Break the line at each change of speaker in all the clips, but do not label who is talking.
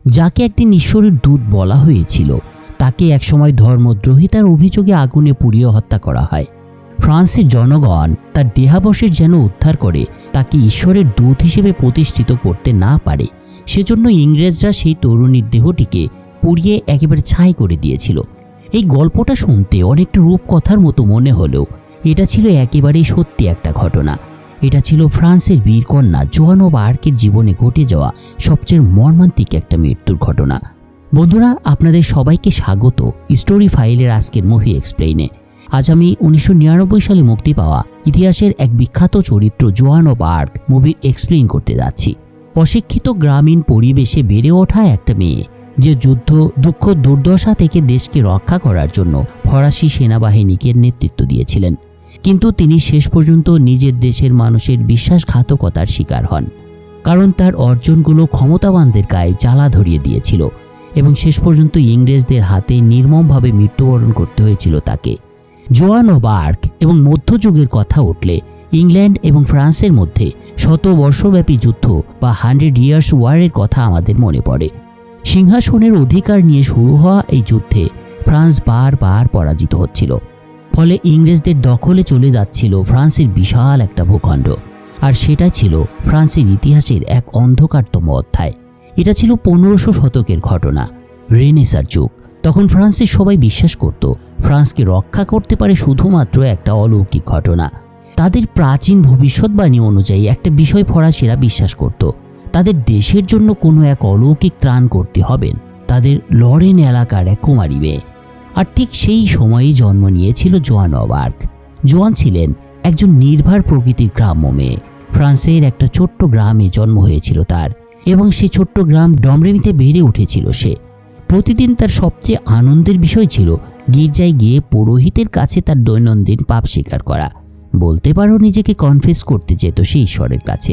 যাকে একদিন ঈশ্বরের দূত বলা হয়েছিল, তাকে একসময় ধর্মদ্রোহিতার অভিযোগে আগুনে পুড়িয়ে হত্যা করা হয়। ফ্রান্সের জনগণ তার দেহাবশেষ যেন উদ্ধার করে তাকে ঈশ্বরের দূত হিসেবে প্রতিষ্ঠিত করতে না পারে, সেজন্য ইংরেজরা সেই তরুণীর দেহটিকে পুড়িয়ে একেবারে ছাই করে দিয়েছিল। এই গল্পটা শুনতে অনেকটা রূপকথার মতো মনে হলেও এটা ছিল একেবারেই সত্যি একটা ঘটনা। এটা ছিল ফ্রান্সের বীরকন্যা জোয়ান অব আর্কের জীবনে ঘটে যাওয়া সবচেয়ে মর্মান্তিক একটা মৃত্যুর ঘটনা। বন্ধুরা, আপনাদের সবাইকে স্বাগত স্টোরি ফাইলের আজকের মুভি এক্সপ্লেইনে। আজ আমি 1999 সালে মুক্তি পাওয়া ইতিহাসের এক বিখ্যাত চরিত্র জোয়ান অব আর্ক মুভির এক্সপ্লেইন করতে যাচ্ছি। অশিক্ষিত গ্রামীণ পরিবেশে বেড়ে ওঠা একটা মেয়ে, যে যুদ্ধ, দুঃখ, দুর্দশা থেকে দেশকে রক্ষা করার জন্য ফরাসি সেনাবাহিনীকে নেতৃত্ব দিয়েছিলেন। কিন্তু তিনি শেষ পর্যন্ত নিজের দেশের মানুষের বিশ্বাসঘাতকতার শিকার হন, কারণ তার অর্জনগুলো ক্ষমতাবানদের গায়ে জ্বালা ধরিয়ে দিয়েছিল এবং শেষ পর্যন্ত ইংরেজদের হাতে নির্মমভাবে মৃত্যুবরণ করতে হয়েছিল তাকে। জোয়ান অব আর্ক এবং মধ্যযুগের কথা উঠলে ইংল্যান্ড এবং ফ্রান্সের মধ্যে শতবর্ষব্যাপী যুদ্ধ বা 100 ইয়ার্স ওয়ারের কথা আমাদের মনে পড়ে। সিংহাসনের অধিকার নিয়ে শুরু হওয়া এই যুদ্ধে ফ্রান্স বারবার পরাজিত হচ্ছিল, ফলে ইংরেজদের দখলে চলে যাচ্ছিল ফ্রান্সের বিশাল একটা ভূখণ্ড। আর সেটা ছিল ফ্রান্সের ইতিহাসের এক অন্ধকারতম অধ্যায়। এটা ছিল 1500 শতকের ঘটনা, রেনেসার যুগ। তখন ফ্রান্সের সবাই বিশ্বাস করত ফ্রান্সকে রক্ষা করতে পারে শুধুমাত্র একটা অলৌকিক ঘটনা। তাদের প্রাচীন ভবিষ্যৎবাণী অনুযায়ী একটা বিষয় ফরাসিরা বিশ্বাস করত, তাদের দেশের জন্য কোনো এক অলৌকিক ত্রাণ করতে হবেন তাদের লরেন এলাকার এক কুমারী মেয়ে। আর ঠিক সেই সময়েই জন্ম নিয়েছিল জোয়ান অব আর্ক। জোয়ান ছিলেন একজন নির্ভর প্রকৃতির গ্রাম্য মেয়ে। ফ্রান্সের একটা ছোট্ট গ্রামে জন্ম হয়েছিল তার, এবং সেই ছোট্ট গ্রাম ডমরেমিতে বেড়ে উঠেছিল সে। প্রতিদিন তার সবচেয়ে আনন্দের বিষয় ছিল গির্জায় গিয়ে পুরোহিতের কাছে তার দৈনন্দিন পাপ স্বীকার করা। বলতে পারো নিজেকে কনফেস করতে যেত সে ঈশ্বরের কাছে।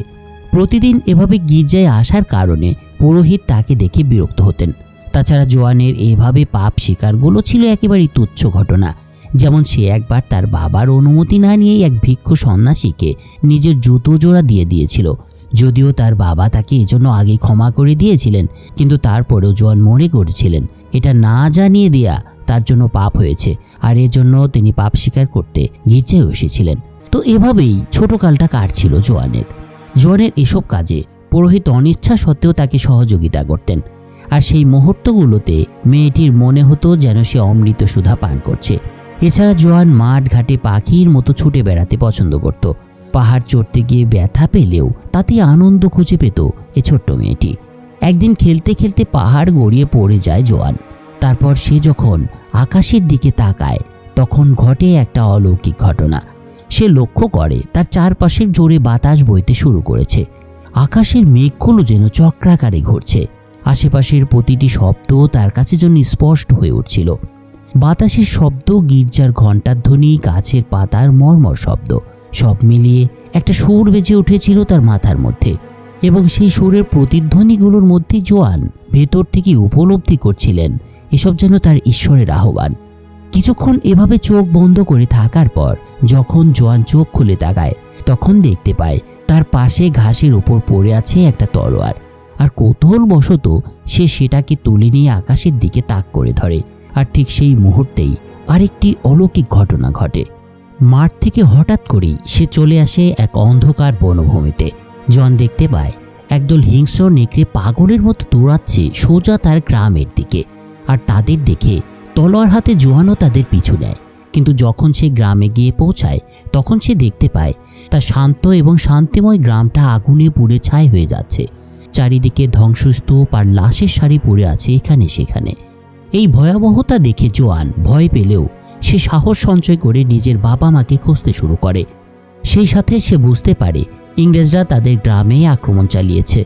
প্রতিদিন এভাবে গির্জায় আসার কারণে পুরোহিত তাকে দেখে বিরক্ত হতেন। তাছাড়া জোয়ানের এভাবে পাপ স্বীকারগুলো ছিল একেবারেই তুচ্ছ ঘটনা। যেমন সে একবার তার বাবার অনুমতি না নিয়েই এক ভিক্ষু সন্ন্যাসীকে নিজের জুতো জোড়া দিয়ে দিয়েছিল। যদিও তার বাবা তাকে এজন্য আগেই ক্ষমা করে দিয়েছিলেন, কিন্তু তারপরেও জোয়ান মনে করেছিলেন এটা না জানিয়ে দেয়া তার জন্য পাপ হয়েছে, আর এজন্য তিনি পাপ স্বীকার করতে গির্জায় এসেছিলেন। তো এভাবেই ছোটকালটা কাটছিল জোয়ানের। জোয়ানের এসব কাজে পুরোহিত অনিচ্ছা সত্ত্বেও তাকে সহযোগিতা করতেন। আর সেই মুহূর্তগুলোতে মেয়েটির মনে হতো যেন সে অমৃত সুধা পান করছে। এছাড়া জোয়ান মাঠ ঘাটে পাখির মতো ছুটে বেড়াতে পছন্দ করত। পাহাড় চড়তে গিয়ে ব্যথা পেলেও তাতে আনন্দ খুঁজে পেত এ ছোট্ট মেয়েটি। একদিন খেলতে খেলতে পাহাড় গড়িয়ে পড়ে যায় জোয়ান। তারপর সে যখন আকাশের দিকে তাকায় তখন ঘটে একটা অলৌকিক ঘটনা। সে লক্ষ্য করে তার চারপাশের জোরে বাতাস বইতে শুরু করেছে। আকাশের মেঘগুলো যেন চক্রাকারে ঘুরছে। আশেপাশের প্রতিটি শব্দ তার কাছে যেন স্পষ্ট হয়ে উঠছিল। বাতাসের শব্দ, গির্জার ঘণ্টার ধ্বনি, গাছের পাতার মর্মর শব্দ, সব মিলিয়ে একটা সুর বেজে উঠেছিল তার মাথার মধ্যে। এবং সেই সুরের প্রতিধ্বনিগুলোর মধ্যে জোয়ান ভেতর থেকে উপলব্ধি করছিলেন এসব যেন তার ঈশ্বরের আহ্বান। কিছুক্ষণ এভাবে চোখ বন্ধ করে থাকার পর যখন জোয়ান চোখ খুলে তাকায় তখন দেখতে পায় তার পাশে ঘাসের উপর পড়ে আছে একটা তলোয়ার। আর কৌতূহলবশত সে সেটাকে তুলে নিয়ে আকাশের দিকে তাক করে ধরে। আর ঠিক সেই মুহূর্তেই আরেকটি অলৌকিক ঘটনা ঘটে। মাঠ থেকে হঠাৎ করেই সে চলে আসে এক অন্ধকার বনভূমিতে। জন দেখতে পায় একদল হিংস্র নেকড়ে পাগলের মতো দৌড়াচ্ছে সোজা তার গ্রামের দিকে। আর তাদের দেখে তলোয়ার হাতে জোয়ানও তাদের পিছু নেয়। কিন্তু যখন সে গ্রামে গিয়ে পৌঁছায় তখন সে দেখতে পায় তার শান্ত এবং শান্তিময় গ্রামটা আগুনে পুড়ে ছাই হয়ে যাচ্ছে। চারিদিকে ধ্বংসস্তূপ আর লাশের সারি পড়ে আছে এখানে সেখানে। এই ভয়াবহতা দেখে জোয়ান ভয় পেলেও সে সাহস সঞ্চয় করে নিজের বাবা মাকে খুঁজতে শুরু করে। সেই সাথে সে বুঝতে পারে ইংরেজরা তাদের গ্রামে আক্রমণ চালিয়েছে।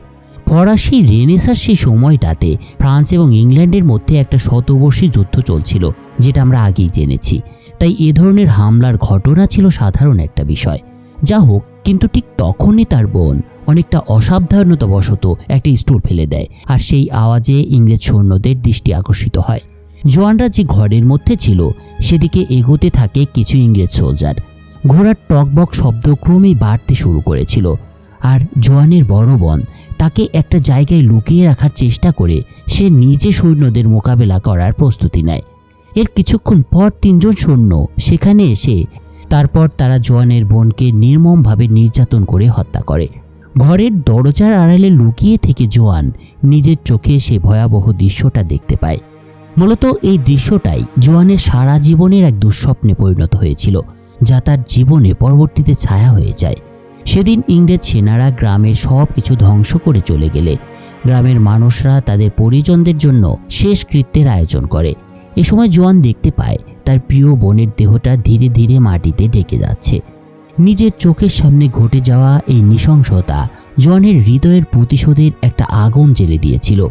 ফরাসি রেনেসার সেই সময়টাতে ফ্রান্স এবং ইংল্যান্ডের মধ্যে একটা শতবর্ষী যুদ্ধ চলছিল, যেটা আমরা আগেই জেনেছি। তাই এ ধরনের হামলার ঘটনা ছিল সাধারণ একটা বিষয়। যা হোক, কিন্তু ঠিক তখনই তার বোন অনেকটা অসাবধানতাবশত একটা স্টুল ফেলে দেয়, আর সেই আওয়াজে ইংরেজ সৈন্যদের দৃষ্টি আকর্ষিত হয়। জোয়ানরা যে ঘরের মধ্যে ছিল সেদিকে এগোতে থাকে কিছু ইংরেজ সোলজার। ঘোড়ার টকবক শব্দ ক্রমেই বাড়তে শুরু করেছিল, আর জোয়ানের বড় বোন তাকে একটা জায়গায় লুকিয়ে রাখার চেষ্টা করে সে নিজে সৈন্যদের মোকাবেলা করার প্রস্তুতি নেয়। এর কিছুক্ষণ পর 3 জন সৈন্য সেখানে এসে তারপর তারা জোয়ানের বোনকে নির্মমভাবে নির্যাতন করে হত্যা করে। ঘরের দরজার আড়ালে লুকিয়ে থেকে জোয়ান নিজের চোখে সে ভয়াবহ দৃশ্যটা দেখতে পায়। মূলত এই দৃশ্যটাই জোয়ানের সারা জীবনের এক দুঃস্বপ্নে পরিণত হয়েছিল, যা তার জীবনে পরবর্তীতে ছায়া হয়ে যায়। সেদিন ইংরেজ সেনারা গ্রামের সব কিছু ধ্বংস করে চলে গেলে গ্রামের মানুষরা তাদের পরিজনদের জন্য শেষ কৃত্যের আয়োজন করে। এ সময় জোয়ান দেখতে পায় তার প্রিয় বোনের দেহটা ধীরে ধীরে মাটিতে ঢেকে যাচ্ছে। নিজের চোখের সামনে ঘটে যাওয়া এই নৃশংসতা জোয়ানের হৃদয়ের প্রতিশোধের একটা আগুন জ্বেলে দিয়েছিল।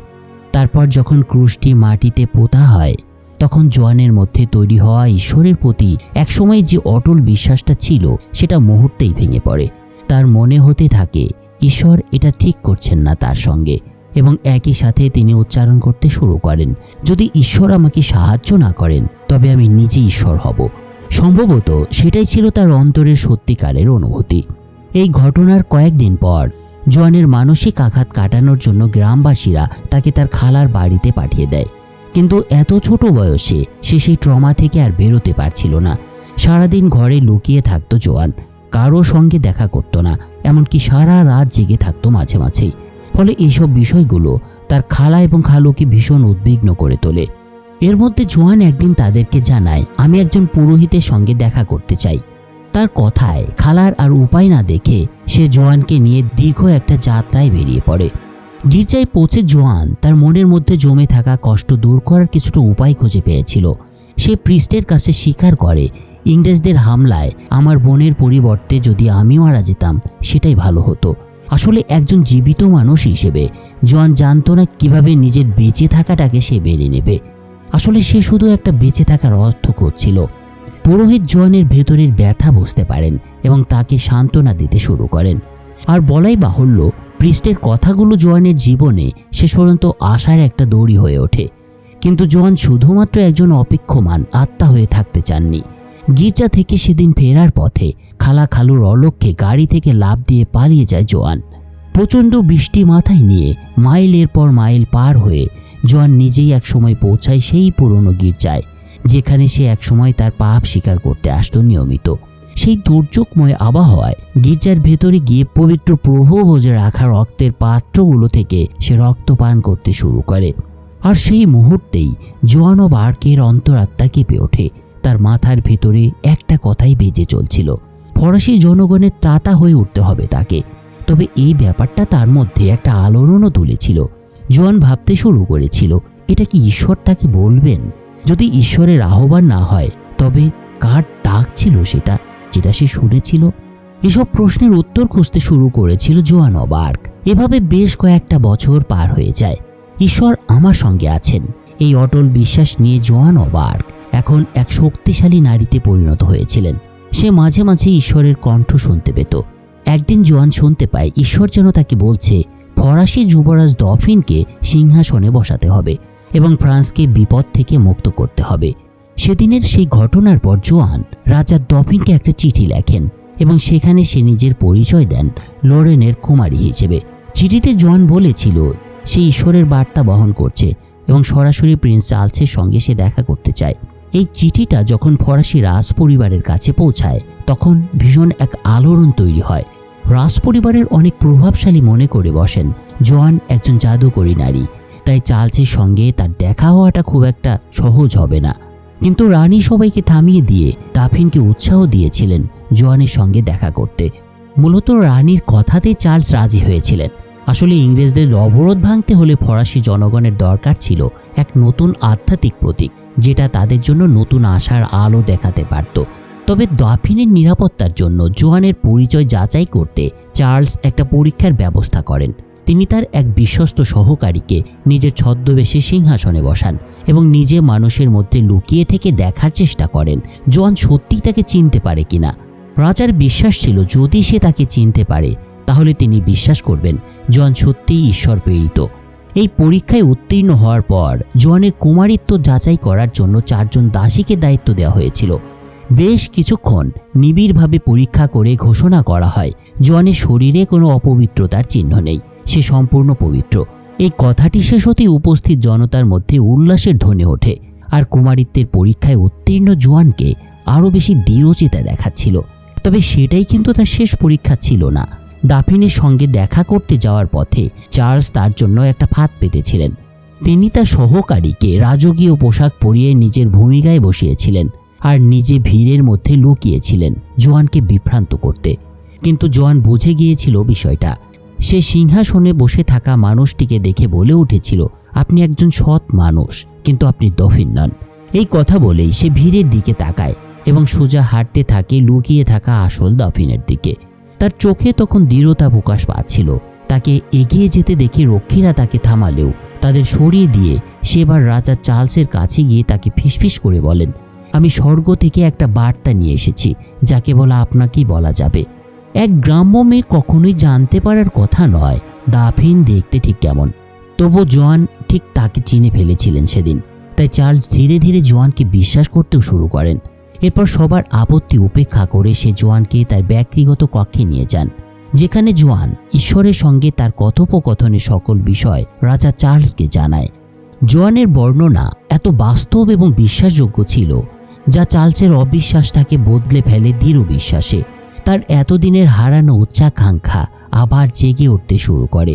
তারপর যখন ক্রুশটি মাটিতে পোতা হয় তখন জোয়ানের মধ্যে তৈরি হওয়া ঈশ্বরের প্রতি একসময় যে অটল বিশ্বাসটা ছিল সেটা মুহূর্তেই ভেঙে পড়ে। তার মনে হতে থাকে ঈশ্বর এটা ঠিক করছেন না তার সঙ্গে, এবং একই সাথে তিনি উচ্চারণ করতে শুরু করেন, যদি ঈশ্বর আমাকে সাহায্য না করেন তবে আমি নিজে ঈশ্বর হব। সম্ভবত সেটাই ছিল তার অন্তরের সত্যিকারের অনুভূতি। এই ঘটনার কয়েকদিন পর জোয়ানের মানসিক আঘাত কাটানোর জন্য গ্রামবাসীরা তাকে তার খালার বাড়িতে পাঠিয়ে দেয়। কিন্তু এত ছোট বয়সে সে সেই ট্রমা থেকে আর বেরোতে পারছিল না। সারাদিন ঘরে লুকিয়ে থাকতো জোয়ান, কারো সঙ্গে দেখা করত না, এমনকি সারা রাত জেগে থাকতো মাঝে মাঝেই। ফলে এইসব বিষয়গুলো তার খালা এবং খালুকে ভীষণ উদ্বিগ্ন করে তোলে। এর মধ্যে জোয়ান একদিন তাদেরকে জানায়, আমি একজন পুরোহিতের সঙ্গে দেখা করতে চাই। তার কথায় খালার আর উপায় না দেখে সে জোয়ানকে নিয়ে দীর্ঘ একটা যাত্রায় বেরিয়ে পড়ে। গির্জায় পৌঁছে জোয়ান তার মনের মধ্যে জমে থাকা কষ্ট দূর করার কিছুটা উপায় খুঁজে পেয়েছিল। সে প্রিস্টের কাছে স্বীকার করে, ইংরেজদের হামলায় আমার বোনের পরিবর্তে যদি আমি মারা যেতাম সেটাই ভালো হতো। আসলে একজন জীবিত মানুষ হিসেবে জোয়ান জানতো না কিভাবে নিজের বেঁচে থাকাটাকে সে মেনে নেবে। আসলে সে শুধু একটা বেঁচে থাকার অর্থ খুঁজছিল। পুরোহিত জোয়ানের ভেতরের ব্যথা বুঝতে পারেন এবং তাকে সান্ত্বনা দিতে শুরু করেন। আর বলাই বাহুল্য, প্রিস্টের কথাগুলো জোয়ানের জীবনে শেষ পর্যন্ত আশার একটা দড়ি হয়ে ওঠে। কিন্তু জোয়ান শুধুমাত্র একজন অপেক্ষমান আত্মা হয়ে থাকতে চাননি। গির্জা থেকে সেদিন ফেরার পথে খালা খালুর অলক্ষ্যে গাড়ি থেকে লাফ দিয়ে পালিয়ে যায় জোয়ান। প্রচণ্ড বৃষ্টি মাথায় নিয়ে মাইলের পর মাইল পার হয়ে জোয়ান নিজেই একসময় পৌঁছায় সেই পুরনো গির্জায়, যেখানে সে একসময় তার পাপ স্বীকার করতে আসতো নিয়মিত। সেই দুর্যোগময় আবহাওয়ায় গির্জার ভেতরে গিয়ে পবিত্র প্রভু ভোজে রাখা রক্তের পাত্রগুলো থেকে সে রক্ত পান করতে শুরু করে। আর সেই মুহূর্তেই জোয়ান ও বার্কের অন্তরাত্মা কেঁপে ওঠে। তার মাথার ভেতরে একটা কথাই বেজে চলছিল, ফরাসি জনগণের ত্রাতা হয়ে উঠতে হবে তাকে। তবে এই ব্যাপারটা তার মধ্যে একটা আলোড়নও তুলেছিল। জোয়ান ভাবতে শুরু করেছিল, এটা কি ঈশ্বর তাকে বলবেন? যদি ঈশ্বরের আহ্বান না হয় তবে কার ডাক ছিল সেটা, যেটা সে শুনেছিল? এসব প্রশ্নের উত্তর খুঁজতে শুরু করেছিল জোয়ান ও বার্ক। এভাবে বেশ কয়েকটা বছর পার হয়ে যায়। ঈশ্বর আমার সঙ্গে আছেন, এই অটল বিশ্বাস নিয়ে জোয়ান ও বার্ক এখন এক শক্তিশালী নারীতে পরিণত হয়েছিলেন। সে মাঝে মাঝে ঈশ্বরের কণ্ঠ শুনতে পেত। একদিন জোয়ান শুনতে পায় ঈশ্বর যেন তাকে বলছে ফরাসি যুবরাজ ডফিনকে সিংহাসনে বসাতে হবে এবং ফ্রান্সকে বিপদ থেকে মুক্ত করতে হবে। সেদিনের সেই ঘটনার পর জোয়ান রাজা ডফিনকে একটা চিঠি লেখেন এবং সেখানে সে নিজের পরিচয় দেন লরেনের কুমারী হিসেবে। চিঠিতে জোয়ান বলেছিল সে ঈশ্বরের বার্তা বহন করছে এবং সরাসরি প্রিন্স চার্লসের সঙ্গে সে দেখা করতে চায়। এই চিঠিটা যখন ফরাসি রাজ পরিবারের কাছে পৌঁছায় তখন ভীষণ এক আলোড়ন তৈরি হয়। রাজ পরিবারের অনেক প্রভাবশালী মনে করে বসেন জোয়ান একজন জাদুকরী নারী, তাই চার্লসের সঙ্গে তার দেখা হওয়াটা খুব একটা সহজ হবে না। কিন্তু রানী সবাইকে থামিয়ে দিয়ে ডফিনকে উৎসাহ দিয়েছিলেন জোয়ানের সঙ্গে দেখা করতে। মূলত রানীর কথাতে চার্লস রাজি হয়েছিলেন। আসলে ইংরেজদের অবরোধ ভাঙতে হলে ফরাসি জনগণের দরকার ছিল এক নতুন আধ্যাত্মিক প্রতীক, যেটা তাদের জন্য নতুন আশার আলো দেখাতে পারত। তবে ডফিনের নিরাপত্তার জন্য জোয়ানের পরিচয় যাচাই করতে চার্লস একটা পরীক্ষার ব্যবস্থা করেন। তিনি তার এক বিশ্বস্ত সহকারীকে নিজের ছদ্মবেশে সিংহাসনে বসান এবং নিজে মানুষের মধ্যে লুকিয়ে থেকে দেখার চেষ্টা করেন জোয়ান সত্যিই তাকে চিনতে পারে কিনা। রাজার বিশ্বাস ছিল যদি সে তাকে চিনতে পারে তাহলে তিনি বিশ্বাস করবেন জোয়ান সত্যিই ঈশ্বর প্রেরিত। এই পরীক্ষায় উত্তীর্ণ হওয়ার পর জোয়ানের কুমারিত্ব যাচাই করার জন্য 4 জন দাসীকে দায়িত্ব দেওয়া হয়েছিল। বেশ কিছুক্ষণ নিবিড়ভাবে পরীক্ষা করে ঘোষণা করা হয় জোয়ানের শরীরে কোনো অপবিত্রতার চিহ্ন নেই, সে সম্পূর্ণ পবিত্র। এই কথাটি শেষ হতেই উপস্থিত জনতার মধ্যে উল্লাসের ধ্বনি ওঠে, আর কুমারিত্বের পরীক্ষায় উত্তীর্ণ জোয়ানকে আরও বেশি দৃঢ়চেতা দেখাচ্ছিল। তবে সেটাই কিন্তু তার শেষ পরীক্ষা ছিল না। দাফিনের সঙ্গে দেখা করতে যাওয়ার পথে চার্লস তার জন্য একটা ফাঁদ পেতেছিলেন। তিনি তার সহকারীকে রাজকীয় পোশাক পরিয়ে নিজের ভূমিকায় বসিয়েছিলেন আর নিজে ভিড়ের মধ্যে লুকিয়েছিলেন জোয়ানকে বিভ্রান্ত করতে। কিন্তু জোয়ান বুঝে গিয়েছিল বিষয়টা। সে সিংহাসনে বসে থাকা মানুষটিকে দেখে বলে উঠেছিল, আপনি একজন সৎ মানুষ, কিন্তু আপনি দফিন নন। এই কথা বলেই সে ভিড়ের দিকে তাকায় এবং সোজা হাঁটতে থাকে লুকিয়ে থাকা আসল দফিনের দিকে। তার চোখে তখন দৃঢ়তা প্রকাশ পাচ্ছিল। তাকে এগিয়ে যেতে দেখে রক্ষীরা তাকে থামালেও তাদের সরিয়ে দিয়ে সেবার রাজা চার্লসের কাছে গিয়ে তাকে ফিসফিস করে বলেন, আমি স্বর্গ থেকে একটা বার্তা নিয়ে এসেছি, যাকে বলা আপনাকেই বলা যাবে। এক গ্রাম্য মেয়ে কখনোই জানতে পারার কথা নয় দাফিন দেখতে ঠিক কেমন। তবু জোয়ান ঠিক তাকে চিনে ফেলেছিলেন সেদিন। তাই চার্লস ধীরে ধীরে জোয়ানকে বিশ্বাস করতেও শুরু করেন। এরপর সবার আপত্তি উপেক্ষা করে সে জোয়ানকে তার ব্যক্তিগত কক্ষে নিয়ে যান, যেখানে জোয়ান ঈশ্বরের সঙ্গে তার কথোপকথনের সকল বিষয় রাজা চার্লসকে জানায়। জোয়ানের বর্ণনা এত বাস্তব এবং বিশ্বাসযোগ্য ছিল যা চার্লসের অবিশ্বাসটাকে বদলে ফেলে দৃঢ় বিশ্বাসে। তার এতদিনের হারানো উচ্চাকাঙ্ক্ষা আবার জেগে উঠতে শুরু করে।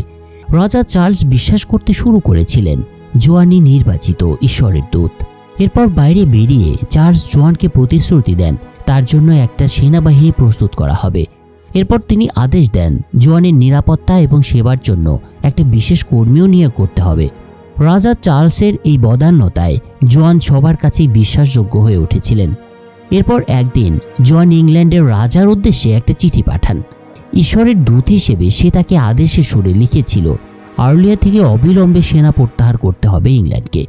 রাজা চার্লস বিশ্বাস করতে শুরু করেছিলেন জোয়ানই নির্বাচিত ঈশ্বরের দূত। এরপর বাইরে বেরিয়ে চার্লস জোয়ানকে প্রতিশ্রুতি দেন তার জন্য একটা সেনাবাহিনী প্রস্তুত করা হবে। এরপর তিনি আদেশ দেন জোয়ানের নিরাপত্তা এবং সেবার জন্য একটা বিশেষ কর্মীও নিয়োগ করতে হবে। রাজা চার্লসের এই বদান্যতায় জোয়ান সবার কাছেই বিশ্বাসযোগ্য হয়ে উঠেছিলেন। এরপর একদিন জোয়ান ইংল্যান্ডের রাজার উদ্দেশ্যে একটা চিঠি পাঠান। ঈশ্বরের দূত হিসেবে সে তাকে আদেশের সুরে লিখেছিল আর্লিয়া থেকে অবিলম্বে সেনা প্রত্যাহার করতে হবে ইংল্যান্ডকে।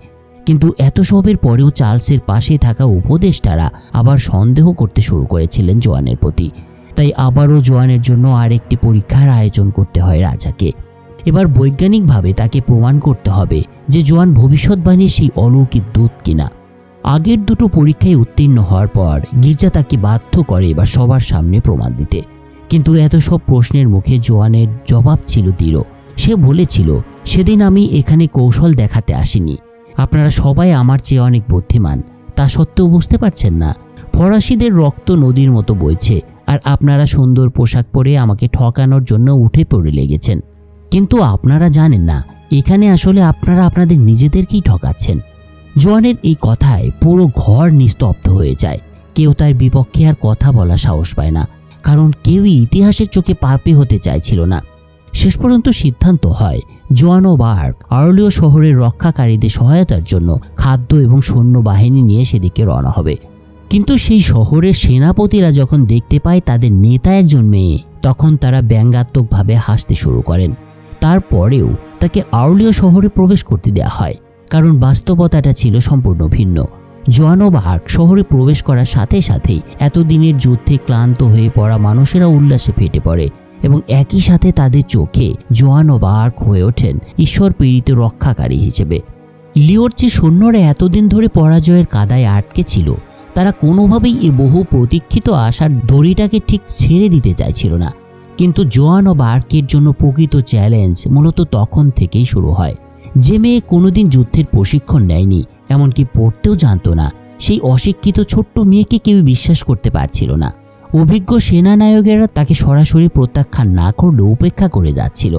কিন্তু এত সবের পরেও চার্লসের পাশে থাকা উপদেষ্টারা আবার সন্দেহ করতে শুরু করেছিলেন জোয়ানের প্রতি। তাই আবারও জোয়ানের জন্য আরেকটি পরীক্ষার আয়োজন করতে হয় রাজাকে। এবার বৈজ্ঞানিকভাবে তাকে প্রমাণ করতে হবে যে জোয়ান ভবিষ্যৎবাণীর সেই অলৌকিক দূত কিনা। আগের দুটো পরীক্ষায় উত্তীর্ণ হওয়ার পর গির্জা তাকে বাধ্য করে এবার সবার সামনে প্রমাণ দিতে। কিন্তু এত সব প্রশ্নের মুখে জোয়ানের জবাব ছিল দৃঢ়। সে বলেছিল, সেদিন আমি এখানে কৌশল দেখাতে আসিনি। আপনারা সবাই আমার চেয়ে অনেক বুদ্ধিমান, তা সত্ত্বেও বুঝতে পারছেন না। ফরাসিদের রক্ত নদীর মতো বইছে, আর আপনারা সুন্দর পোশাক পরে আমাকে ঠকানোর জন্য উঠে পড়ে লেগেছেন। কিন্তু আপনারা জানেন না, এখানে আসলে আপনারা আপনাদের নিজেদেরকেই ঠকাচ্ছেন। জোয়ানের এই কথায় পুরো ঘর নিস্তব্ধ হয়ে যায়। কেউ তার বিপক্ষে আর কথা বলা সাহস পায় না, কারণ কেউই ইতিহাসের চোখে পাপী হতে চাইছিল না। শেষ পর্যন্ত সিদ্ধান্ত হয় জোয়ান ও বার্ক আর্লিও শহরের রক্ষাকারীদের সহায়তার জন্য খাদ্য এবং সৈন্যবাহিনী নিয়ে সেদিকে রওনা হবে। কিন্তু সেই শহরের সেনাপতিরা যখন দেখতে পায় তাদের নেতা একজন মেয়ে, তখন তারা ব্যঙ্গাত্মকভাবে হাসতে শুরু করেন। তারপরেও তাকে আর্লিও শহরে প্রবেশ করতে দেওয়া হয়, কারণ বাস্তবতাটা ছিল সম্পূর্ণ ভিন্ন। জোয়ান ও বার্ক শহরে প্রবেশ করার সাথে সাথেই এতদিনের যুদ্ধে ক্লান্ত হয়ে পড়া মানুষেরা উল্লাসে ফেটে পড়ে এবং একই সাথে তাদের চোখে জোয়ান ও বার্ক হয়ে ওঠেন ঈশ্বর প্রেরিত রক্ষাকারী হিসেবে। লিওর যে সৈন্যরা এতদিন ধরে পরাজয়ের কাদায় আটকে ছিল, তারা কোনোভাবেই এ বহু প্রতীক্ষিত আশার দড়িটাকে ঠিক ছেড়ে দিতে চাইছিল না। কিন্তু জোয়ান ও বার্কের জন্য প্রকৃত চ্যালেঞ্জ মূলত তখন থেকেই শুরু হয়। যে মেয়ে কোনোদিন যুদ্ধের প্রশিক্ষণ নেয়নি, এমনকি পড়তেও জানতো না, সেই অশিক্ষিত ছোট্ট মেয়েকে কেউ বিশ্বাস করতে পারছিল না। অভিজ্ঞ সেনানায়কেরা তাকে সরাসরি প্রত্যাখ্যান না করলেও উপেক্ষা করে যাচ্ছিল।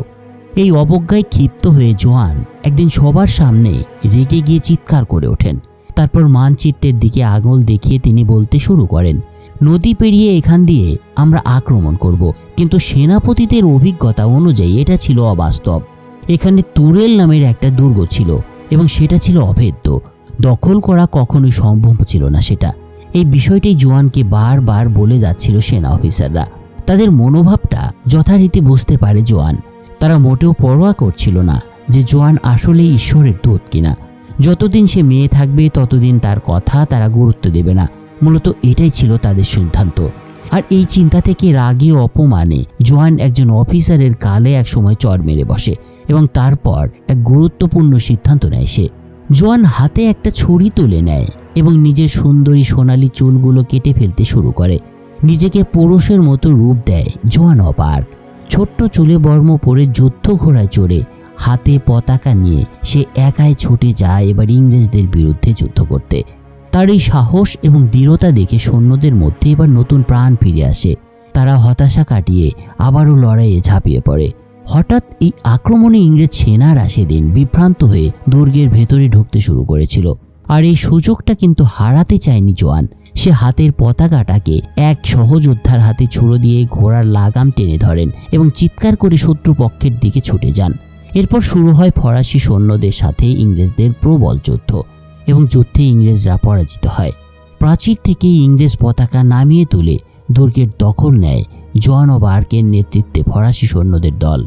এই অবজ্ঞায় ক্ষিপ্ত হয়ে জোয়ান একদিন সবার সামনে রেগে গিয়ে চিৎকার করে ওঠেন। তারপর মানচিত্রের দিকে আঙুল দেখিয়ে তিনি বলতে শুরু করেন, নদী পেরিয়ে এখান দিয়ে আমরা আক্রমণ করব। কিন্তু সেনাপতিদের অভিজ্ঞতা অনুযায়ী এটা ছিল অবাস্তব। এখানে তুরেল নামের একটা দুর্গ ছিল এবং সেটা ছিল অভেদ্য। দখল করা কখনোই সম্ভব ছিল না সেটা। এই বিষয়টাই জোয়ানকে বারবার বলে যাচ্ছিল সেনা অফিসাররা। তাদের মনোভাবটা যথারীতি বুঝতে পারে জোয়ান। তারা মোটেও পরোয়া করছিল না যে জোয়ান আসলে ঈশ্বরের দূত কিনা। যতদিন সে মেয়ে থাকবে ততদিন তার কথা তারা গুরুত্ব দেবে না। মূলত এটাই ছিল তাদের সিদ্ধান্ত। আর এই চিন্তা থেকে রাগে ও অপমানে জোয়ান একজন অফিসারের গালে একসময় চড় মেরে বসে এবং তারপর এক গুরুত্বপূর্ণ সিদ্ধান্ত নেয় সে। জোয়ান হাতে একটা ছুরি তুলে নেয় এবং নিজের সুন্দরী সোনালী চুলগুলো কেটে ফেলতে শুরু করে। নিজেকে পুরুষের মতো রূপ দেয় জোয়ান অব আর্ক। ছোট্ট চুলে বর্ম পরে যুদ্ধ ঘোড়ায় চড়ে হাতে পতাকা নিয়ে সে একাই ছুটে যায় এবার ইংরেজদের বিরুদ্ধে যুদ্ধ করতে। তার এই সাহস এবং দৃঢ়তা দেখে সৈন্যদের মধ্যে এবার নতুন প্রাণ ফিরে আসে। তারা হতাশা কাটিয়ে আবারও লড়াইয়ে ঝাঁপিয়ে পড়ে। হঠাৎ এই আক্রমণে ইংরেজ সেনারা সেদিন বিভ্রান্ত হয়ে দুর্গের ভেতরে ঢুকতে শুরু করেছিল। আর এই সুযোগটা কিন্তু হারাতে চায়নি জোয়ান। সে হাতের পতাকাটাকে এক সহযোদ্ধার হাতে ছুড়ে দিয়ে ঘোড়ার লাগাম টেনে ধরেন এবং চিৎকার করে শত্রুপক্ষের দিকে ছুটে যান। এরপর শুরু হয় ফরাসি সৈন্যদের সাথে ইংরেজদের প্রবল যুদ্ধ এবং যুদ্ধে ইংরেজরা পরাজিত হয়। প্রাচীর থেকে ইংরেজ পতাকা নামিয়ে তুলে দুর্গের দখল নেয় জোয়ান অব আর্কের নেতৃত্বে ফরাসি সৈন্যদের দল।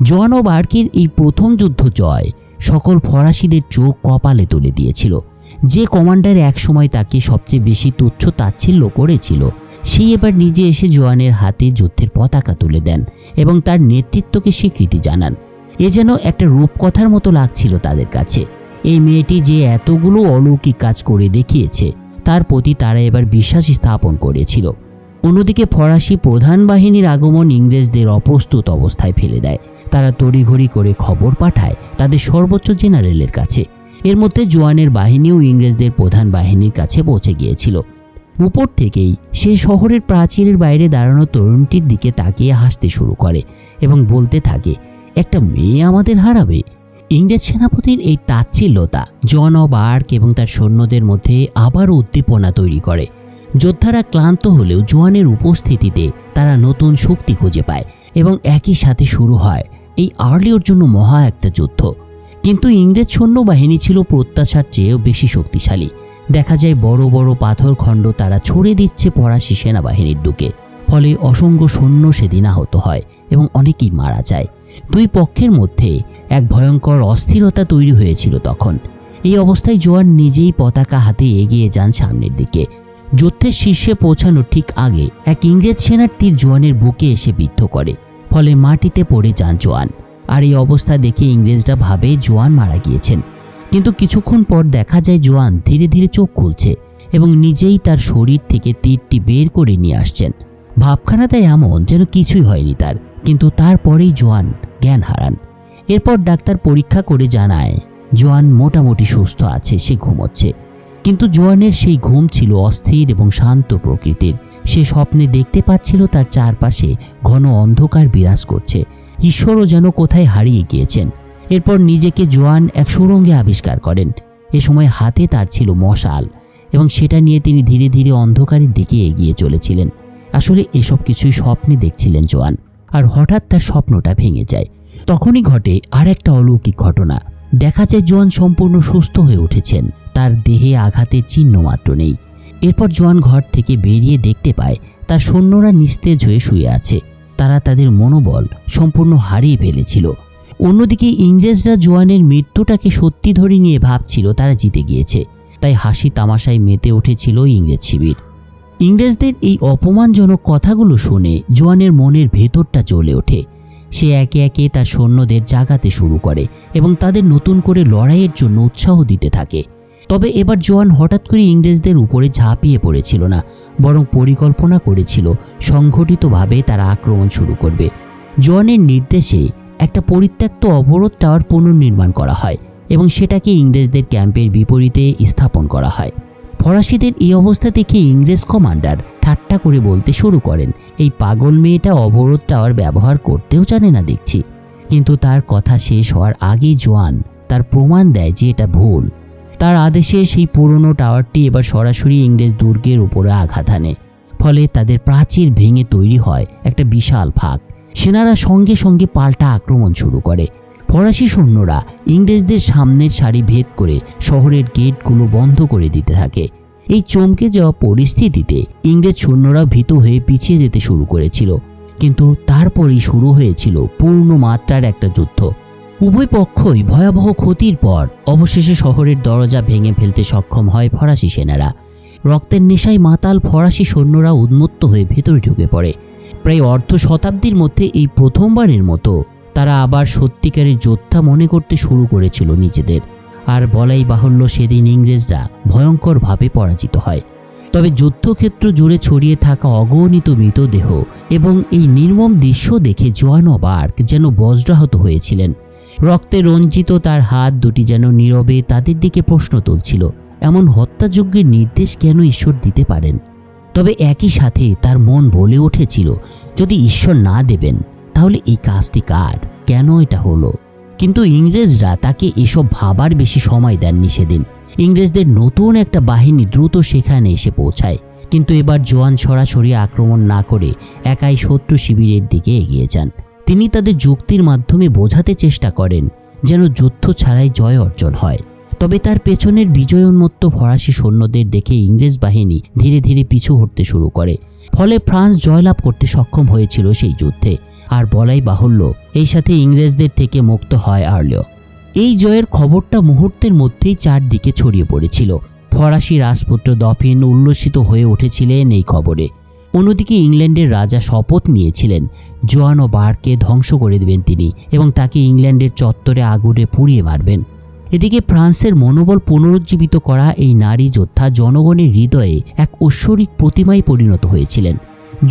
জোয়ান অব আর্কের এই প্রথম যুদ্ধ জয় সকল ফরাসিদের চোখ কপালে তুলে দিয়েছিল। যে কমান্ডার একসময় তাকে সবচেয়ে বেশি তুচ্ছ তাচ্ছিল্য করেছিল, সেই এবার নিজে এসে জোয়ানের হাতে যুদ্ধের পতাকা তুলে দেন এবং তার নেতৃত্বকে স্বীকৃতি জানান। এ যেন একটা রূপকথার মতো লাগছিল তাদের কাছে। এই মেয়েটি যে এতগুলো অলৌকিক কাজ করে দেখিয়েছে তার প্রতি তারা এবার বিশ্বাস স্থাপন করেছিল। অন্যদিকে ফরাসি প্রধান বাহিনীর আগমন ইংরেজদের অপ্রস্তুত অবস্থায় ফেলে দেয়। তারা তড়িঘড়ি করে খবর পাঠায় তাদের সর্বোচ্চ জেনারেলের কাছে। এর মধ্যে জোয়ানের বাহিনীও ইংরেজদের প্রধান বাহিনীর কাছে পৌঁছে গিয়েছিল। উপর থেকেই সে শহরের প্রাচীরের বাইরে দাঁড়ানো তরুণটির দিকে তাকিয়ে হাসতে শুরু করে এবং বলতে থাকে, একটা মেয়ে আমাদের হারাবে। ইংরেজ সেনাপতির এই তাচ্ছিল্যতা জোয়ান অব আর্ক এবং তার সৈন্যদের মধ্যে আবারও উদ্দীপনা তৈরি করে। যোদ্ধারা ক্লান্ত হলেও জোয়ানের উপস্থিতিতে তারা নতুন শক্তি খুঁজে পায় এবং একই সাথে শুরু হয় এই আর্লিওর জন্য মহা একটা যুদ্ধ। কিন্তু ইংরেজ সৈন্যবাহিনী ছিল প্রত্যাশার চেয়েও বেশি শক্তিশালী। দেখা যায় বড় বড় পাথর খণ্ড তারা ছড়ে দিচ্ছে ফরাসি সেনাবাহিনীর দিকে। ফলে অসংখ্য সৈন্য সেদিন আহত হয় এবং অনেকেই মারা যায়। দুই পক্ষের মধ্যে এক ভয়ঙ্কর অস্থিরতা তৈরি হয়েছিল তখন। এই অবস্থায় জোয়ান নিজেই পতাকা হাতে এগিয়ে যান সামনের দিকে। যুদ্ধের শীর্ষে পৌঁছানোর ঠিক আগে এক ইংরেজ সেনার তীর জোয়ানের বুকে এসে বিদ্ধ করে। ফলে মাটিতে পড়ে যান জোয়ান। আর এই অবস্থা দেখে ইংরেজরা ভাবে জোয়ান মারা গিয়েছেন। কিন্তু কিছুক্ষণ পর দেখা যায় জোয়ান ধীরে ধীরে চোখ খুলছে এবং নিজেই তার শরীর থেকে তীরটি বের করে নিয়ে আসছেন। ভাবখানাতে এমন যেন কিছুই হয়নি তার। কিন্তু তারপরেই জোয়ান জ্ঞান হারান। এরপর ডাক্তার পরীক্ষা করে জানায় জোয়ান মোটামুটি সুস্থ আছে, সে ঘুমোচ্ছে। কিন্তু জোয়ানের সেই ঘুম ছিল অস্থির এবং শান্ত প্রকৃতির। সে স্বপ্নে দেখতে পাচ্ছিল তার চারপাশে ঘন অন্ধকার বিরাজ করছে। ঈশ্বরও যেন কোথায় হারিয়ে গিয়েছেন। এরপর নিজেকে জোয়ান এক সুড়ঙ্গে আবিষ্কার করেন। এ সময় হাতে তার ছিল মশাল এবং সেটা নিয়ে তিনি ধীরে ধীরে অন্ধকারের দিকে এগিয়ে চলেছিলেন। আসলে এসব কিছুই স্বপ্নে দেখছিলেন জোয়ান। আর হঠাৎ তার স্বপ্নটা ভেঙে যায়। তখনই ঘটে আর একটা অলৌকিক ঘটনা। দেখা যায় জোয়ান সম্পূর্ণ সুস্থ হয়ে উঠেছেন, তার দেহে আঘাতের চিহ্ন মাত্র নেই। এরপর জোয়ান ঘর থেকে বেরিয়ে দেখতে পায় তার সৈন্যরা নিস্তেজ হয়ে শুয়ে আছে। তারা তাদের মনোবল সম্পূর্ণ হারিয়ে ফেলেছিল। অন্যদিকে ইংরেজরা জোয়ানের মৃত্যুটাকে সত্যি ধরে নিয়ে ভাবছিল তারা জিতে গিয়েছে। তাই হাসি তামাশায় মেতে উঠেছিল ইংরেজ শিবির। ইংরেজদের এই অপমানজনক কথাগুলো শুনে জোয়ানের মনের ভেতরটা জ্বলে ওঠে। সে একে একে তার সৈন্যদের জাগাতে শুরু করে এবং তাদের নতুন করে লড়াইয়ের জন্য উৎসাহ দিতে থাকে। তবে এবার জোয়ান হঠাৎ করে ইংরেজদের উপরে ঝাঁপিয়ে পড়েছিল না, বরং পরিকল্পনা করেছিল সংগঠিতভাবে তারা আক্রমণ শুরু করবে। জোয়ানের নির্দেশে একটা পরিত্যক্ত অবরোধ টাওয়ার পুনর্নির্মাণ করা হয় এবং সেটাকে ইংরেজদের ক্যাম্পের বিপরীতে স্থাপন করা হয়। ফরাসিদের এই অবস্থা দেখে ইংরেজ কমান্ডার ঠাট্টা করে বলতে শুরু করেন, এই পাগল মেয়েটা অবরোধ টাওয়ার ব্যবহার করতেও জানে না দেখছি। কিন্তু তার কথা শেষ হওয়ার আগেই জোয়ান তার প্রমাণ দেয় যে এটা ভুল। তার আদেশে সেই পুরনো টাওয়ারটি এবার সরাসরি ইংরেজ দুর্গের উপরে আঘাত হানে। ফলে তাদের প্রাচীর ভেঙে তৈরি হয় একটা বিশাল ফাঁক। সেনারা সঙ্গে সঙ্গে পাল্টা আক্রমণ শুরু করে। ফরাসি সৈন্যরা ইংরেজদের সামনের সারি ভেদ করে শহরের গেটগুলো বন্ধ করে দিতে থাকে। এই চমকে যাওয়া পরিস্থিতিতে ইংরেজ সৈন্যরা ভীত হয়ে পিছিয়ে যেতে শুরু করেছিল। কিন্তু তারপরেই শুরু হয়েছিল পূর্ণ মাত্রার একটা যুদ্ধ। উভয় পক্ষই ভয়াবহ ক্ষতির পর অবশেষে শহরের দরজা ভেঙে ফেলতে সক্ষম হয় ফরাসি সেনারা। রক্তের নেশায় মাতাল ফরাসি সৈন্যরা উন্মত্ত হয়ে ভেতরে ঢুকে পড়ে। প্রায় অর্ধ শতাব্দীর মধ্যে এই প্রথমবারের মতো তারা আবার সত্যিকারের যোদ্ধা মনে করতে শুরু করেছিল নিজেদের। আর বলাই বাহুল্য সেদিন ইংরেজরা ভয়ঙ্করভাবে পরাজিত হয়। তবে যুদ্ধক্ষেত্র জুড়ে ছড়িয়ে থাকা অগণিত মৃতদেহ এবং এই নির্মম দৃশ্য দেখে জোয়ান অব আর্ক যেন বজ্রাহত হয়েছিলেন। রক্তে রঞ্জিত তার হাত দুটি যেন নীরবে তাদের দিকে প্রশ্ন তুলছিল, এমন হত্যাযজ্ঞের নির্দেশ কেন ঈশ্বর দিতে পারেন? তবে একই সাথে তার মন বলে উঠেছিল, যদি ঈশ্বর না দেবেন তাহলে এই কাজটি কার, কেন এটা হলো? কিন্তু ইংরেজরা তাকে এসব ভাবার বেশি সময় দেননি সেদিন। ইংরেজদের নতুন একটা বাহিনী দ্রুত সেখানে এসে পৌঁছায়, কিন্তু এবার জোয়ান সরাসরি আক্রমণ না করে একাই শত্রু শিবিরের দিকে এগিয়ে যান। তিনি তাদের যুক্তির মাধ্যমে বোঝাতে চেষ্টা করেন যেন যুদ্ধ ছাড়াই জয় অর্জন হয়। তবে তার পেছনের বিজয়োন্মত্ত ফরাসি সৈন্যদের দেখে ইংরেজ বাহিনী ধীরে ধীরে পিছু হটতে শুরু করে। ফলে ফ্রান্স জয়লাভ করতে সক্ষম হয়েছিল সেই যুদ্ধে। আর বলাই বাহুল্য, এই সাথে ইংরেজদের থেকে মুক্ত হয় আর্লিও। এই জয়ের খবরটা মুহূর্তের মধ্যেই চারদিকে ছড়িয়ে পড়েছিল। ফরাসি রাজপুত্র দফিন উল্লসিত হয়ে উঠেছিলেন এই খবরে। অন্যদিকে ইংল্যান্ডের রাজা শপথ নিয়েছিলেন জোয়ান অব আর্ককে ধ্বংস করে দেবেন তিনি, এবং তাকে ইংল্যান্ডের চত্বরে আগুনে পুড়িয়ে মারবেন। এদিকে ফ্রান্সের মনোবল পুনরুজ্জীবিত করা এই নারী যোদ্ধা জনগণের হৃদয়ে এক ঐশ্বরিক প্রতিমায় পরিণত হয়েছিলেন।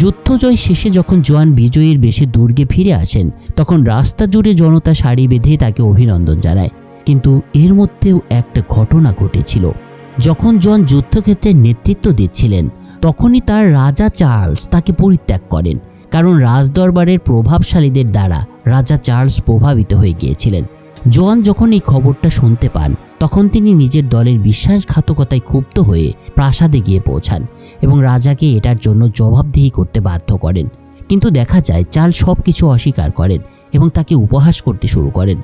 যুদ্ধজয় শেষে যখন জোয়ান বিজয়ীর বেশে দুর্গে ফিরে আসেন, তখন রাস্তা জুড়ে জনতা সারি বেঁধে তাকে অভিনন্দন জানায়। কিন্তু এর মধ্যেও একটা ঘটনা ঘটেছিল। যখন জোয়ান যুদ্ধক্ষেত্রের নেতৃত্ব দিচ্ছিলেন, তখনই তার রাজা চার্লস তাকে পরিত্যাগ করেন, কারণ রাজদরবারের প্রভাবশালীদের দ্বারা রাজা চার্লস প্রভাবিত হয়ে গিয়েছিলেন। জোয়ান যখন এই খবরটা শুনতে পান, তখন তিনি নিজের দলের বিশ্বাসঘাতকতায় ক্ষুব্ধ হয়ে প্রাসাদে গিয়ে পৌঁছান এবং রাজাকে এটার জন্য জবাবদিহি করতে বাধ্য করেন। কিন্তু দেখা যায় চার্লস সব কিছু অস্বীকার করেন এবং তাকে উপহাস করতে শুরু করেন।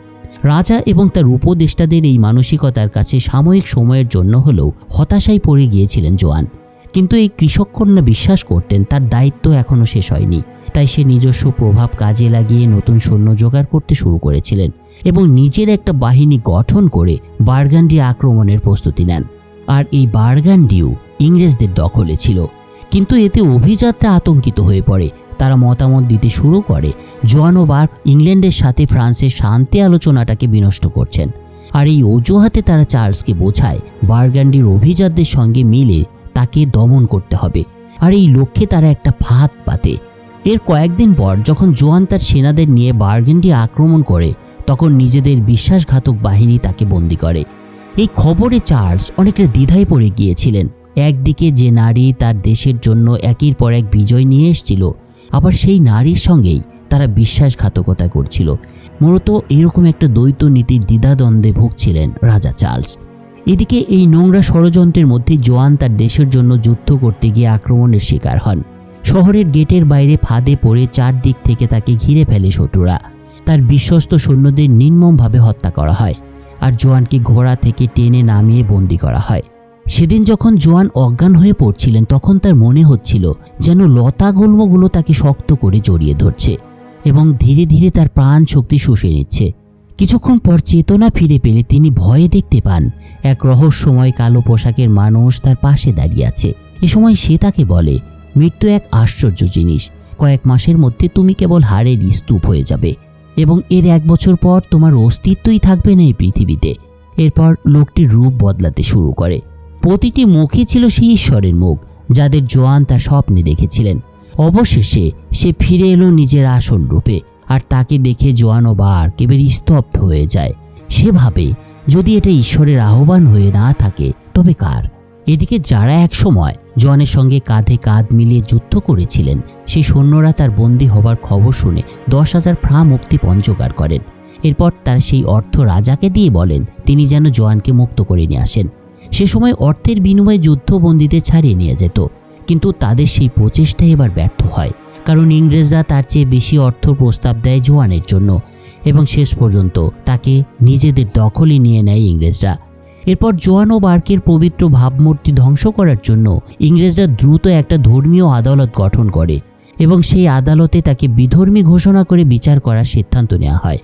রাজা এবং তার উপদেষ্টাদের এই মানসিকতার কাছে সাময়িক সময়ের জন্য হলেও হতাশায় পড়ে গিয়েছিলেন জোয়ান। কিন্তু এই কৃষককন্যা বিশ্বাস করতেন তার দায়িত্ব এখনও শেষ হয়নি। তাই সে নিজস্ব প্রভাব কাজে লাগিয়ে নতুন সৈন্য জোগাড় করতে শুরু করেছিলেন এবং নিজের একটা বাহিনী গঠন করে বার্গান্ডি আক্রমণের প্রস্তুতি নেন। আর এই বার্গান্ডিও ইংরেজদের দখলে ছিল। কিন্তু এতে অভিজাতরা আতঙ্কিত হয়ে পড়ে। তারা মতামত দিতে শুরু করে জোয়ান অব আর্ক ইংল্যান্ডের সাথে ফ্রান্সের শান্তি আলোচনাটাকে বিনষ্ট করছেন। আর এই অজুহাতে তারা চার্লসকে বোঝায় বার্গান্ডির অভিজাতদের সঙ্গে মিলে তাকে দমন করতে হবে। আর এই লক্ষ্যে তারা একটা ফাঁদ পাতে। এর কয়েকদিন পর যখন জোয়ান তার সেনাদের নিয়ে বার্গান্ডি আক্রমণ করে, তখন নিজেদের বিশ্বাসঘাতক বাহিনী তাকে বন্দী করে। এই খবরে চার্লস অনেকটা দ্বিধায় পড়ে গিয়েছিলেন। একদিকে যে নারী তার দেশের জন্য একের পর এক বিজয় নিয়ে এসেছিল, আবার সেই নারীর সঙ্গেই তারা বিশ্বাসঘাতকতা করছিল। মূলত এরকম একটা দ্বৈত নীতির দ্বিধাদ্বন্দ্বে ভুগছিলেন রাজা চার্লস। এদিকে এই নোংরা ষড়যন্ত্রের মধ্যে জোয়ান তার দেশের জন্য যুদ্ধ করতে গিয়ে আক্রমণের শিকার হন। শহরের গেটের বাইরে ফাঁদে পড়ে চারদিক থেকে তাকে ঘিরে ফেলে শত্রুরা। তার বিশ্বস্ত সৈন্যদের নির্মমভাবে হত্যা করা হয় আর জোয়ানকে ঘোড়া থেকে টেনে নামিয়ে বন্দি করা হয়। সেদিন যখন জোয়ান অজ্ঞান হয়ে পড়ছিলেন, তখন তার মনে হচ্ছিল যেন লতাগুল্মগুলো তাকে শক্ত করে জড়িয়ে ধরছে এবং ধীরে ধীরে তার প্রাণ শক্তি শুষে নিচ্ছে। কিছুক্ষণ পর চেতনা ফিরে পেলে তিনি ভয়ে দেখতে পান এক রহস্যময় কালো পোশাকের মানুষ তার পাশে দাঁড়িয়ে আছে। এ সময় সে তাকে বলে, মৃত্যু এক আশ্চর্য জিনিস। কয়েক মাসের মধ্যে তুমি কেবল হাড়ের স্তূপ হয়ে যাবে এবং এর 1 বছর পর তোমার অস্তিত্বই থাকবে না এই পৃথিবীতে। এরপর লোকটির রূপ বদলাতে শুরু করে। প্রতিটি মুখই ছিল সেই ঈশ্বরের মুখ যাদের জোয়ান তার স্বপ্নে দেখেছিলেন। অবশেষে সে ফিরে এলো নিজের আসল রূপে, আর তাকে দেখে জোয়ান অব আর্ক এবার স্তব্ধ হয়ে যায়। সে ভাবে, যদি এটা ঈশ্বরের আহ্বান হয়ে না থাকে তবে কার? এদিকে যারা একসময় জোয়ানের সঙ্গে কাঁধে কাঁধ মিলিয়ে যুদ্ধ করেছিলেন, সেই সৈন্যরা তার বন্দী হবার খবর শুনে 10,000 ফ্রাঁ মুক্তিপণ জোগাড় করেন। এরপর তার সেই অর্থ রাজাকে দিয়ে বলেন তিনি যেন জোয়ানকে মুক্ত করে নিয়ে আসেন। সে সময় অর্থের বিনিময়ে যুদ্ধবন্দীদের ছাড়িয়ে নিয়ে যেত, কিন্তু তাদের সেই প্রচেষ্টা এবার ব্যর্থ হয়, কারণ ইংরেজরা তার চেয়ে বেশি অর্থ প্রস্তাব দেয় জোয়ানের জন্য এবং শেষ পর্যন্ত তাকে নিজেদের দখলে নিয়ে নেয় ইংরেজরা। এরপর জোয়ান অব আর্কের পবিত্র ভাবমূর্তি ধ্বংস করার জন্য ইংরেজরা দ্রুত একটা ধর্মীয় আদালত গঠন করে এবং সেই আদালতে তাকে বিধর্মী ঘোষণা করে বিচার করার সিদ্ধান্ত নেওয়া হয়।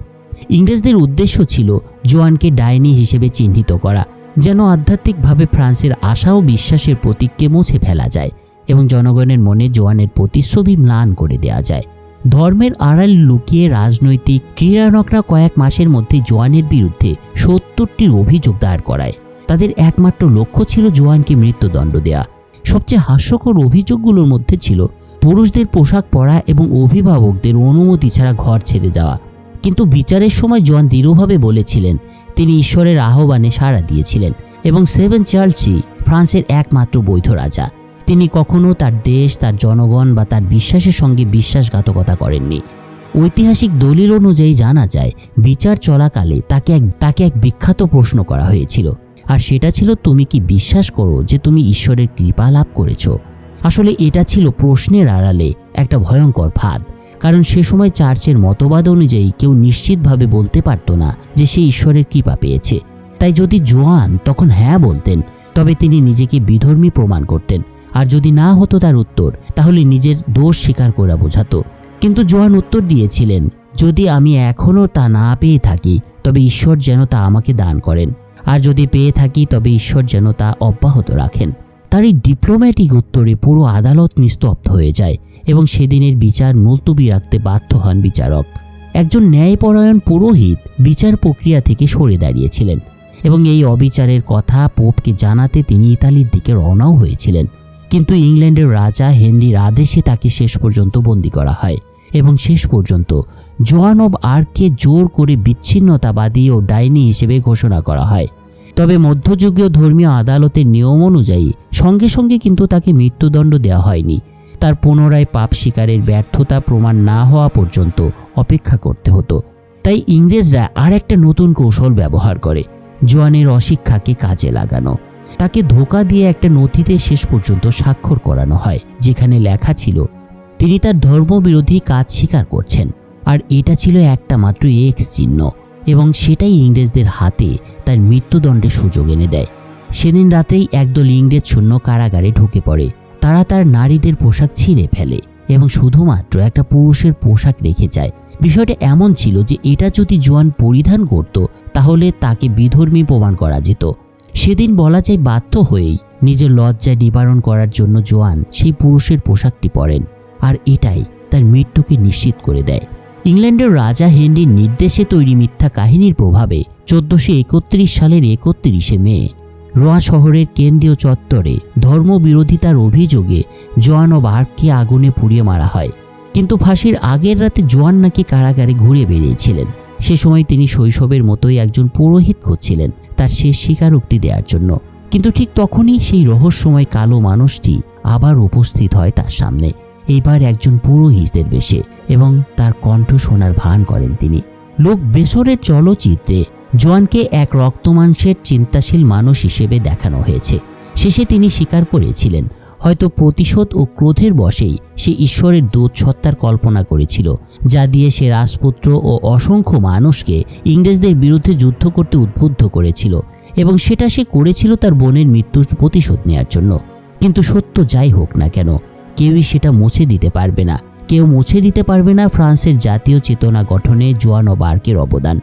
ইংরেজদের উদ্দেশ্য ছিল জোয়ানকে ডাইনি হিসেবে চিহ্নিত করা, যেন আধ্যাত্মিকভাবে ফ্রান্সের আশা ও বিশ্বাসের প্রতীককে মুছে ফেলা যায় এবং জনগণের মনে জোয়ানের প্রতিচ্ছবি ম্লান করে দেওয়া যায়। ধর্মের আড়ালে লুকিয়ে রাজনৈতিক ক্রীড়ানকরা কয়েক মাসের মধ্যে জোয়ানের বিরুদ্ধে 70টির অভিযোগ দায়ের করায়। তাদের একমাত্র লক্ষ্য ছিল জোয়ানকে মৃত্যুদণ্ড দেয়া। সবচেয়ে হাস্যকর অভিযোগগুলোর মধ্যে ছিল পুরুষদের পোশাক পরা এবং অভিভাবকদের অনুমতি ছাড়া ঘর ছেড়ে যাওয়া। কিন্তু বিচারের সময় জোয়ান দৃঢ়ভাবে বলেছিলেন তিনি ঈশ্বরের আহ্বানে সাড়া দিয়েছিলেন এবং সেভেন চার্লসই ফ্রান্সের একমাত্র বৈধ রাজা। তিনি কখনো তার দেশ, তার জনগণ বা তার বিশ্বাসের সঙ্গে বিশ্বাসঘাতকতা করেননি। ঐতিহাসিক দলিল অনুযায়ী জানা যায় বিচার চলাকালে তাকে এক বিখ্যাত প্রশ্ন করা হয়েছিল, আর সেটা ছিল তুমি কি বিশ্বাস করো যে তুমি ঈশ্বরের কৃপা লাভ করেছ? আসলে এটা ছিল প্রশ্নের আড়ালে একটা ভয়ঙ্কর ফাঁদ, কারণ সে সময় চার্চের মতবাদ অনুযায়ী কেউ নিশ্চিতভাবে বলতে পারত না যে সে ঈশ্বরের কৃপা পেয়েছে। তাই যদি জোয়ান তখন হ্যাঁ বলতেন তবে তিনি নিজেকে বিধর্মী প্রমাণ করতেন, আর যদি না হতো তার উত্তর, তাহলে নিজের দোষ স্বীকার করা বোঝাতো। কিন্তু জোয়ান উত্তর দিয়েছিলেন যদি আমি এখনও তা না পেয়ে থাকি তবে ঈশ্বর যেন তা আমাকে দান করেন, আর যদি পেয়ে থাকি তবে ঈশ্বর যেন তা অব্যাহত রাখেন। তার এই ডিপ্লোম্যাটিক উত্তরে পুরো আদালত নিস্তব্ধ হয়ে যায় এবং সেদিনের বিচার মুলতবি রাখতে বাধ্য হন বিচারক। একজন ন্যায়পরায়ণ পুরোহিত বিচার প্রক্রিয়া থেকে সরে দাঁড়িয়েছিলেন এবং এই অবিচারের কথা পোপকে জানাতে তিনি ইতালির দিকে রওনাও হয়েছিলেন। কিন্তু ইংল্যান্ডের রাজা হেনরির আদেশে তাকে শেষ পর্যন্ত বন্দী করা হয় এবং শেষ পর্যন্ত জোয়ান অব আর্ককে জোর করে বিচ্ছিন্নতাবাদী ও ডাইনি হিসেবে ঘোষণা করা হয়। তবে মধ্যযুগীয় ধর্মীয় আদালতের নিয়ম অনুযায়ী সঙ্গে সঙ্গে কিন্তু তাকে মৃত্যুদণ্ড দেওয়া হয়নি। তার পুনরায় পাপ স্বীকারের ব্যর্থতা প্রমাণ না হওয়া পর্যন্ত অপেক্ষা করতে হতো। তাই ইংরেজরা আর একটা নতুন কৌশল ব্যবহার করে, জোয়ানের অশিক্ষাকে কাজে লাগানো। তাকে ধোঁকা দিয়ে একটা নথিতে শেষ পর্যন্ত স্বাক্ষর করানো হয় যেখানে লেখা ছিল তিনি তার ধর্মবিরোধী কাজ স্বীকার করছেন, আর এটা ছিল একটা মাত্র এক্স চিহ্ন, এবং সেটাই ইংরেজদের হাতে তার মৃত্যুদণ্ডের সুযোগ এনে দেয়। সেদিন রাতেই একদল ইংরেজ শূন্য কারাগারে ঢুকে পড়ে। তারা তার নারীদের পোশাক ছিঁড়ে ফেলে এবং শুধুমাত্র একটা পুরুষের পোশাক রেখে যায়। বিষয়টা এমন ছিল যে এটা যদি জোয়ান পরিধান করত তাহলে তাকে বিধর্মী প্রমাণ করা যেত। সেদিন বলা যায় বাধ্য হয়েই নিজের লজ্জা নিবারণ করার জন্য জোয়ান সেই পুরুষের পোশাকটি পরেন, আর এটাই তার মৃত্যুকে নিশ্চিত করে দেয়। ইংল্যান্ডের রাজা হেনরির নির্দেশে তৈরি মিথ্যা কাহিনীর প্রভাবে 1431 সালের 31শে মে রোয়া শহরের কেন্দ্রীয় চত্বরে ধর্মবিরোধিতার অভিযোগে জোয়ান অব আর্ককে আগুনে পুড়িয়ে মারা হয়। কিন্তু ফাঁসির আগের রাতে জোয়ান নাকি কারাগারে ঘুরে বেরিয়েছিলেন। সে সময় তিনি শৈশবের মতোই একজন পুরোহিত খুঁজছিলেন তার শেষ স্বীকারোক্তি দেওয়ার জন্য। কিন্তু ঠিক তখনই সেই রহস্যময় কালো মানুষটি আবার উপস্থিত হয় তার সামনে, এইবার একজন পুরোহিতের বেশে, এবং তার কণ্ঠ শোনার ভান করেন তিনি। লোক বেসরের চলচ্চিত্রে জোয়ানকে এক রক্তমাংসের চিন্তাশীল মানুষ হিসেবে দেখানো হয়েছে। শেষে তিনি স্বীকার করেছিলেন হয়তো প্রতিশোধ ও ক্রোধের বশেই সে ঈশ্বরের দূত সত্তার কল্পনা করেছিল, যা দিয়ে সে রাজপুত্র ও অসংখ্য মানুষকে ইংরেজদের বিরুদ্ধে যুদ্ধ করতে উদ্বুদ্ধ করেছিল, এবং সেটা সে করেছিল তার বোনের মৃত্যুর প্রতিশোধ নেওয়ার জন্য। কিন্তু সত্য যাই হোক না কেন, কেউই সেটা মুছে দিতে পারবে না। কেউ মুছে দিতে পারবে না ফ্রান্সের জাতীয় চেতনা গঠনে জোয়ান অব আর্কের অবদান।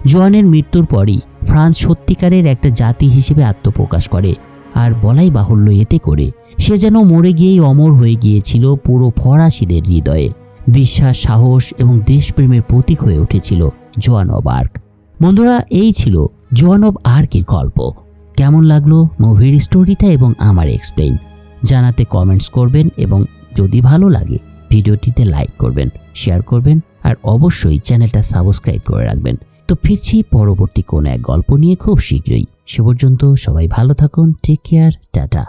জোয়ানের মৃত্যুর পরই ফ্রান্স সত্যিকারের একটা জাতি হিসেবে আত্মপ্রকাশ করে, আর বলাই বাহুল্য এতে করে সে যেন মরে গিয়েই অমর হয়ে গিয়েছিল পুরো ফরাসিদের হৃদয়ে। বিশ্বাস, সাহস এবং দেশপ্রেমের প্রতীক হয়ে উঠেছিল জোয়ান অব আর্ক। বন্ধুরা, এই ছিল জোয়ান অব আর্কের গল্প। কেমন লাগলো মুভির স্টোরিটা এবং আমার এক্সপ্লেইন জানাতে কমেন্টস করবেন, এবং যদি ভালো লাগে ভিডিওটিতে লাইক করবেন, শেয়ার করবেন, আর অবশ্যই চ্যানেলটা সাবস্ক্রাইব করে রাখবেন। তো ফিরছি পরবর্তী কোনো এক গল্প নিয়ে খুব শীঘ্রই। সে পর্যন্ত সবাই ভালো থাকুন। Take care, tata.